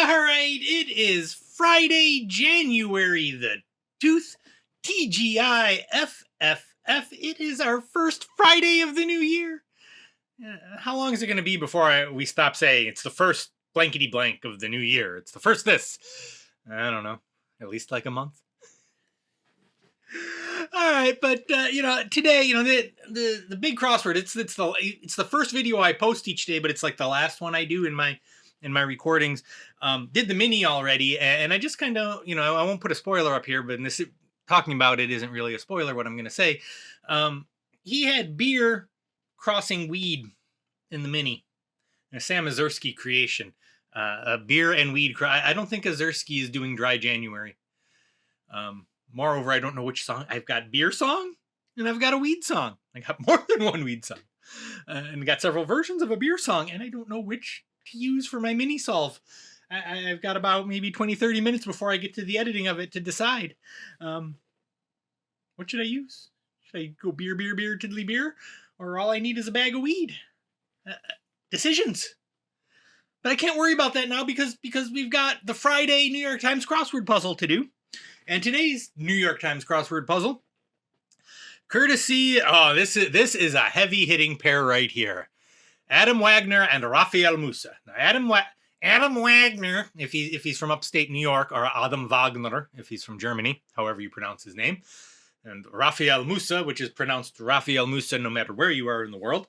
All right, it is Friday, January the 2nd, TGIFFF. It is our first Friday of the new year. How long is it going to be before we stop saying it's the first blankety blank of the new year? It's the first this. I don't know. At least like a month. All right, but today, the big crossword. It's the first video I post each day, but it's like the last one I do in my recordings. Did the mini already, and I just kind of, I won't put a spoiler up here, but in this talking about it isn't really a spoiler. What I'm going to say, he had beer crossing weed in the mini, a Sam Azursky creation. A beer and weed. I don't think Azursky is doing Dry January. Moreover, I don't know which song. I've got beer song and I've got a weed song. I got more than one weed song, and got several versions of a beer song, and I don't know which to use for my mini solve. I've got about maybe 20-30 minutes before I get to the editing of it to decide. What should I use? Should I go beer, tiddly beer? Or all I need is a bag of weed? Decisions. But I can't worry about that now because we've got the Friday New York Times Crossword Puzzle to do. And today's New York Times Crossword Puzzle, courtesy, this is a heavy-hitting pair right here. Adam Wagner and Rafael Musa. Now, Adam Wagner, if he's from upstate New York, or Adam Wagner, if he's from Germany, however you pronounce his name, and Rafael Musa, which is pronounced Rafael Musa no matter where you are in the world.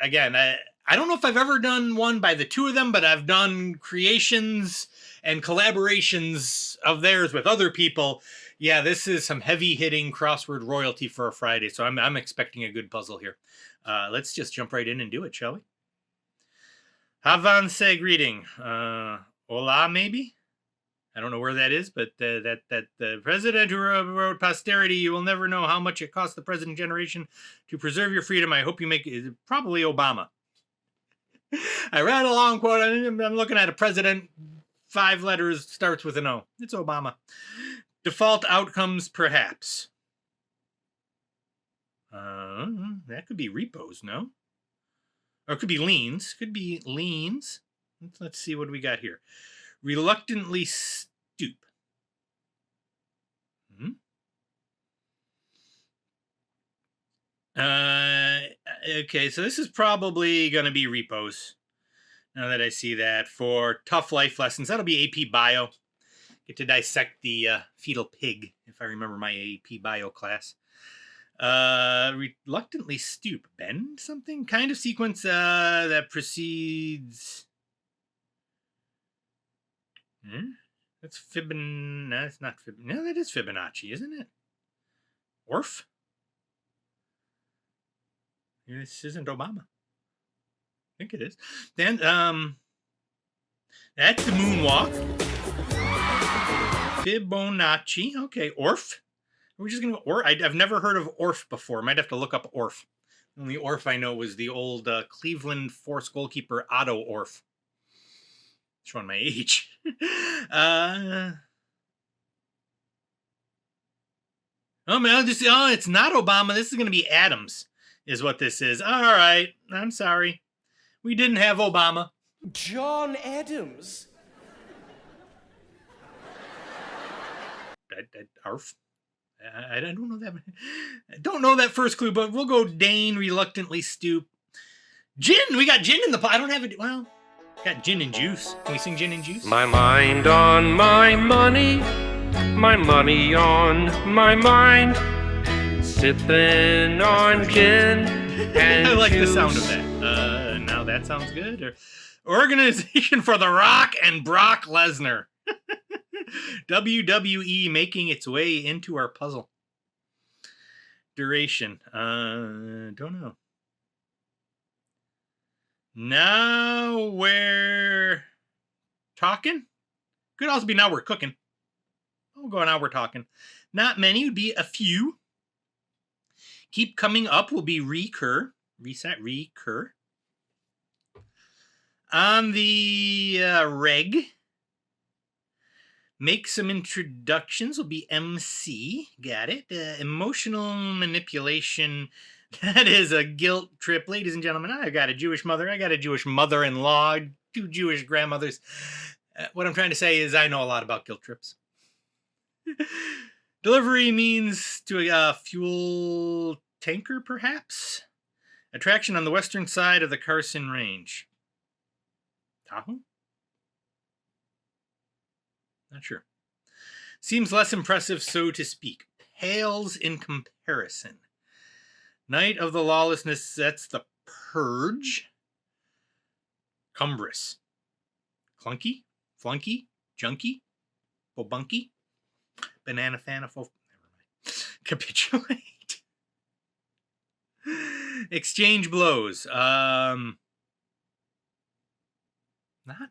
Again, I don't know if I've ever done one by the two of them, but I've done creations and collaborations of theirs with other people. Yeah, this is some heavy-hitting crossword royalty for a Friday, so I'm expecting a good puzzle here. Let's just jump right in and do it, shall we? Avance greeting. Hola, maybe? I don't know where that is, but that the president who wrote posterity, you will never know how much it cost the present generation to preserve your freedom. I hope you make it. Probably Obama. I read a long quote. I'm looking at a president. 5 letters, starts with an O. It's Obama. Default outcomes, perhaps. That could be repos, no? Or it could be liens. Could be liens. Let's see what we got here. Reluctantly stoop. Okay, so this is probably going to be repos. Now that I see that. For tough life lessons, that'll be AP Bio. Get to dissect the fetal pig, if I remember my AP Bio class. Reluctantly stoop. Bend something? Kind of sequence that precedes... That's Fibonacci. No, it's not Fibonacci. No, that is Fibonacci, isn't it? Orf? This isn't Obama. I think it is. Then, that's the moonwalk. Fibonacci. Okay, Orf. We're just going to go Orf. I've never heard of Orf before. Might have to look up Orf. The only Orf I know was the old Cleveland Force goalkeeper Otto Orf. Showing my age. Oh man, it's not Obama. This is going to be Adams, is what this is. All right, I'm sorry. We didn't have Obama. John Adams. Arf. I don't know that. I don't know that first clue, but we'll go Dane, reluctantly stoop. Gin. We got gin in the pot. I don't have it. Well. Got gin and juice. Can we sing gin and juice? My mind on my money on my mind, sipping on gin and I like juice. the sound of that. Now that sounds good. Or Organization for the Rock and Brock Lesnar. WWE making its way into our puzzle. Duration. Don't know. Now we're talking. Could also be now we're cooking. We'll go now we're talking. Not many would be a few. Keep coming up will be recur. Reset, recur. On the reg. Make some introductions will be MC. Got it. Emotional manipulation. That is a guilt trip, ladies and gentlemen. I got a Jewish mother. I got a Jewish mother-in-law, 2 Jewish grandmothers. What I'm trying to say is I know a lot about guilt trips. Delivery means to a fuel tanker, perhaps? Attraction on the western side of the Carson Range. Tahoe? Not sure. Seems less impressive, so to speak. Pales in comparison. Night of the lawlessness, that's the purge. Cumbrous. Clunky? Flunky? Junky? Bobunky? Banana fanafo. Never mind. Capitulate. Exchange blows. Not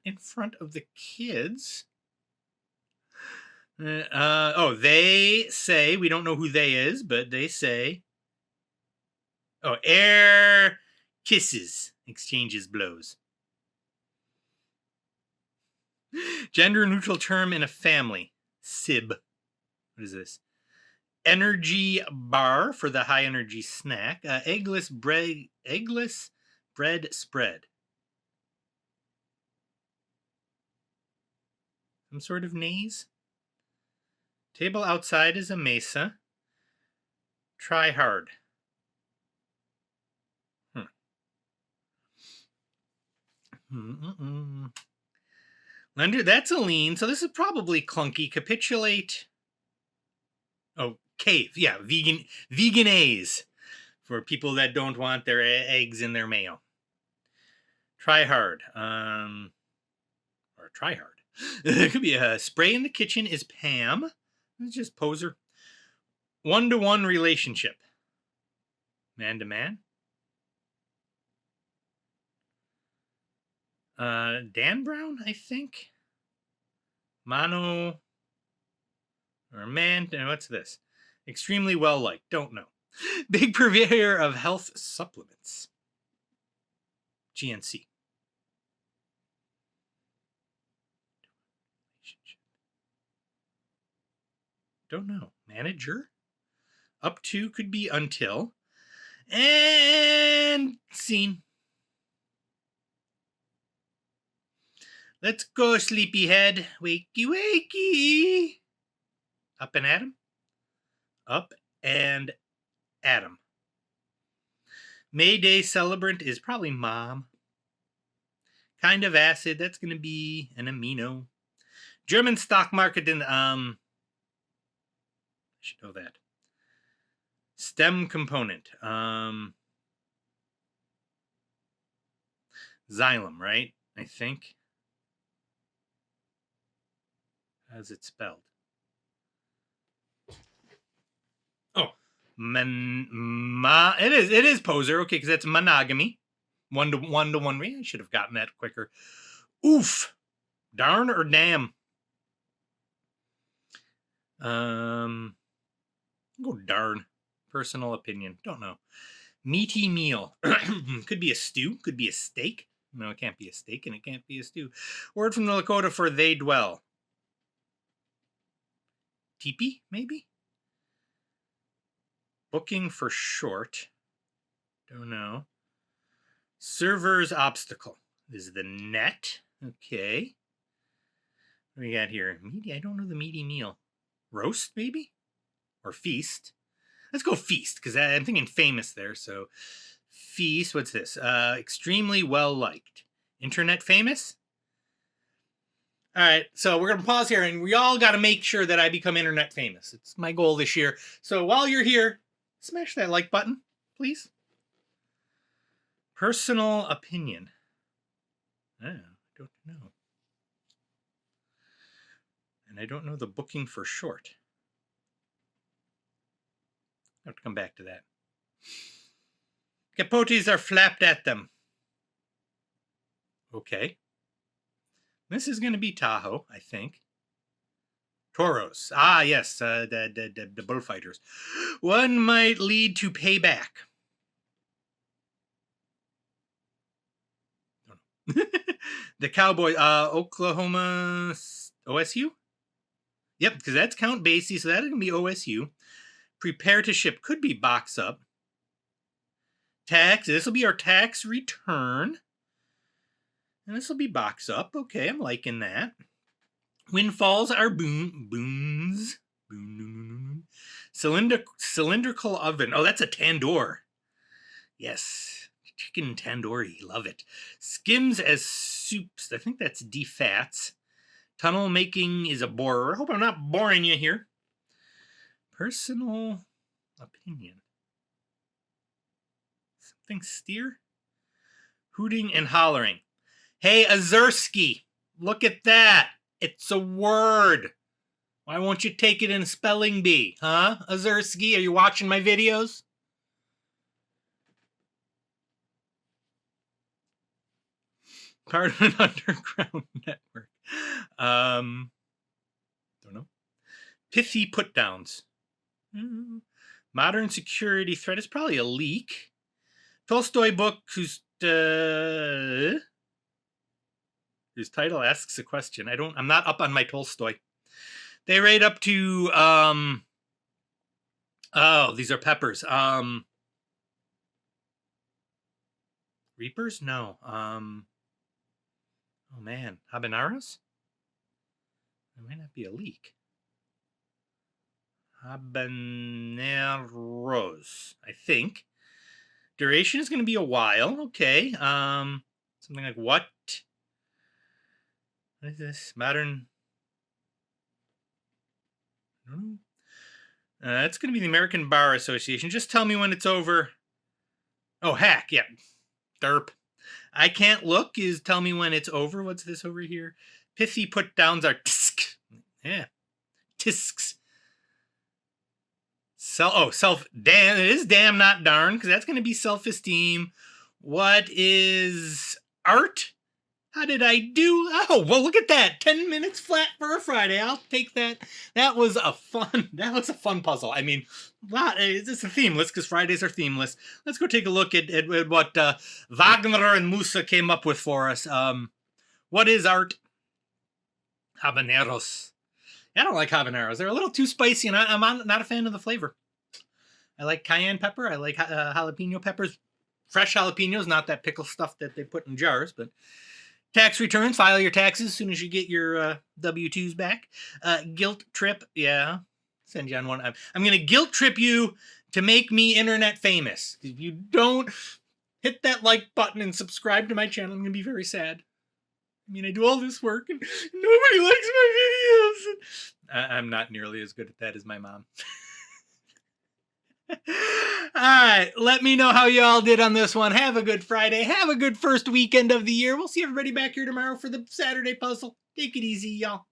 in front of the kids. They say, we don't know who they is, but they say, air kisses, exchanges blows. Gender neutral term in a family, sib. What is this? Energy bar for the high energy snack. Eggless bread spread. Some sort of naze. Table outside is a mesa. Try hard. Lender, that's a lean, so this is probably clunky. Capitulate. Oh, cave. Yeah, veganese for people that don't want their eggs in their mayo. Try hard. Or try hard. It could be a spray in the kitchen is Pam. It's just poser. 1-to-1 relationship. Man to man. Dan Brown, I think. Mono. Or man. What's this? Extremely well liked. Don't know. Big purveyor of health supplements. GNC. Don't know. Manager? Up to could be until. And scene. Let's go, sleepyhead. Wakey, wakey. Up and Adam? Up and Adam. May Day celebrant is probably mom. Kind of acid. That's going to be an amino. German stock market in I should know that. Stem component. Xylem, right? I think. How's it spelled? Oh, it is poser. Okay, because that's monogamy. 1-to-1. I should have gotten that quicker. Oof. Darn or damn. Go darn. Personal opinion. Don't know. Meaty meal. Could be a stew. Could be a steak. No, it can't be a steak, and it can't be a stew. Word from the Lakota for they dwell. Teepee, maybe? Booking for short. Don't know. Server's obstacle. This is the net. Okay. What do we got here? Meaty, I don't know the meaty meal. Roast, maybe? Or feast. Let's go feast, because I'm thinking famous there. So, feast, what's this? Extremely well-liked. Internet famous? All right, so we're going to pause here, and we all got to make sure that I become internet famous. It's my goal this year. So while you're here, smash that like button, please. Personal opinion. I don't know. And I don't know the booking for short. I have to come back to that. Capotes are flapped at them. Okay. This is going to be Tahoe, I think. Toros. Ah, yes, the bullfighters. One might lead to payback. The Cowboys. Oklahoma OSU? Yep, because that's Count Basie, so that's going to be OSU. Prepare to ship. Could be box up. tax. This will be our tax return. And this will be box up. Okay, I'm liking that. Windfalls are boons. Boom. Cylindrical oven. Oh, that's a tandoor. Yes. Chicken tandoori. Love it. Skims as soups. I think that's defats. Tunnel making is a borer. I hope I'm not boring you here. Personal opinion. Something steer? Hooting and hollering. Hey, Azurski, look at that. It's a word. Why won't you take it in a spelling bee? Huh, Azurski? Are you watching my videos? Part of an underground network. Don't know. Pithy put-downs. Modern security threat is probably a leak. Tolstoy book whose title asks a question. I'm not up on my Tolstoy. They rate up to oh, these are peppers. Reapers? No. Oh man, habaneros? It might not be a leak. Habaneros, I think. Duration is going to be a while. Okay. Something like what? What is this? Modern. It's going to be the American Bar Association. Just tell me when it's over. Oh, hack. Yeah. Derp. I can't look is tell me when it's over. What's this over here? Pithy put downs are tisk. Yeah. Tisks. Damn, it is damn, not darn, because that's going to be self-esteem. What is art? How did I do? Oh, well, look at that. 10 minutes flat for a Friday. I'll take that. That was a fun puzzle. I mean, it's a themeless, because Fridays are themeless. Let's go take a look at what Wagner and Musa came up with for us. What is art? Habaneros. I don't like habaneros. They're a little too spicy, and I'm not a fan of the flavor. I like cayenne pepper. I like jalapeno peppers. Fresh jalapenos, not that pickle stuff that they put in jars, but... Tax returns, file your taxes as soon as you get your W-2s back. Guilt trip, yeah. Send you on one. I'm going to guilt trip you to make me internet famous. If you don't hit that like button and subscribe to my channel, I'm going to be very sad. I mean, I do all this work and nobody likes my videos. I'm not nearly as good at that as my mom. All right, let me know how you all did on this one. Have a good Friday. Have a good first weekend of the year. We'll see everybody back here tomorrow for the Saturday puzzle. Take it easy, y'all.